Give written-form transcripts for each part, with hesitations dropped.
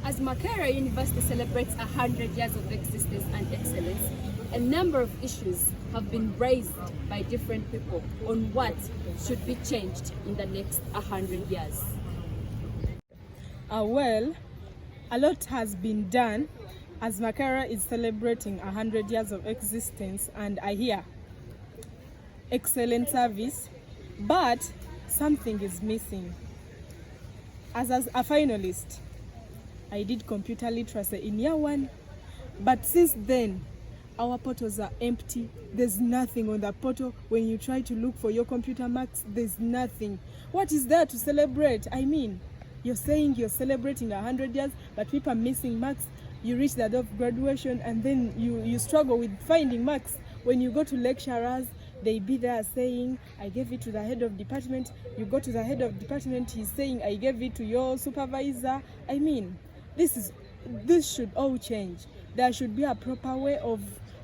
As Makerere University celebrates 100 years of existence and excellence, a number of issues have been raised by different people on what should be changed in the next 100 years. Well, a lot has been done as Makerere is celebrating 100 years of existence, and I hear excellent service, but something is missing. As a finalist, I did computer literacy in year 1, but since then, our portals are empty. There's nothing on the portal. When you try to look for your computer marks, there's nothing. What is there to celebrate? I mean, you're saying you're celebrating 100 years, but people are missing marks. You reach the day of graduation, and then you struggle with finding marks. When you go to lecturers, they be there saying, I gave it to the head of department. You go to the head of department, he's saying, I gave it to your supervisor. I mean, this should all change. There should be a proper way of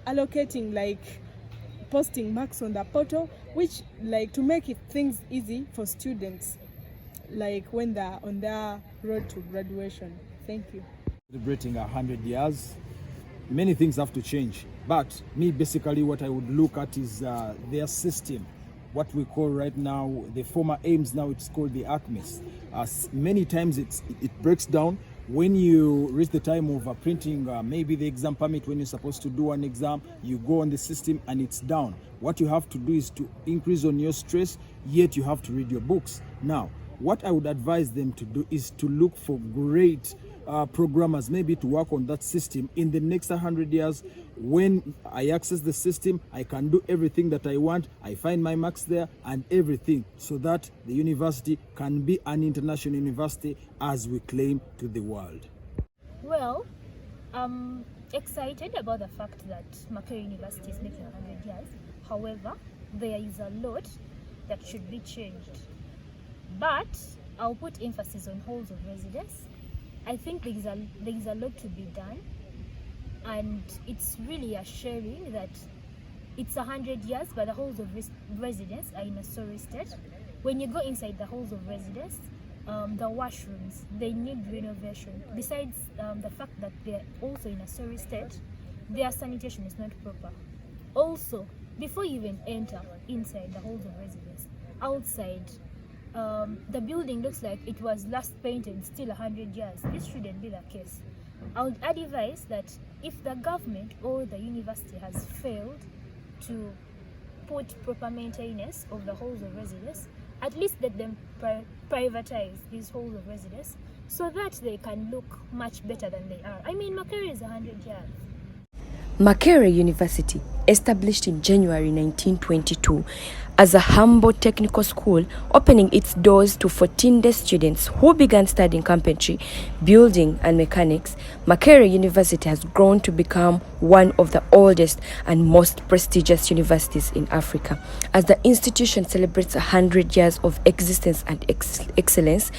allocating, like posting marks on the portal, which to make things easy for students, like when they're on their road to graduation. Thank you. Celebrating 100 years, many things have to change. But me, basically, what I would look at is their system. What we call right now, the former aims, now it's called the ACMES. Many times it breaks down. When you reach the time of printing maybe the exam permit, when you're supposed to do an exam, you go on the system and it's down. What you have to do is to increase on your stress, yet you have to read your books. Now, what I would advise them to do is to look for great programmers, maybe to work on that system in the next 100 years. When I access the system, I can do everything that I want. I find my marks there and everything, so that the university can be an international university as we claim to the world. Well, I'm excited about the fact that Makerere University is making 100 years. However, there is a lot that should be changed. But I'll put emphasis on halls of residence. I think there is a lot to be done, and it's really a shame that it's 100 years, but the halls of residence are in a sorry state. When you go inside the halls of residence, the washrooms, they need renovation. Besides the fact that they're also in a sorry state, their sanitation is not proper. Also, before you even enter inside the halls of residence, outside, the building looks like it was last painted still 100 years. This shouldn't be the case. I would advise that if the government or the university has failed to put proper maintenance of the halls of residence, at least let them privatize these halls of residence so that they can look much better than they are. I mean, Makerere is 100 years. Makerere University, established in January 1922 as a humble technical school, opening its doors to 14-day students who began studying carpentry, building and mechanics, Makerere University has grown to become one of the oldest and most prestigious universities in Africa. As the institution celebrates 100 years of existence and excellence,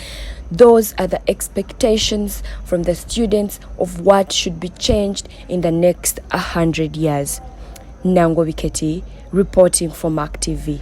those are the expectations from the students of what should be changed in the next 100 years. Nango Wiketi, reporting for Mark TV.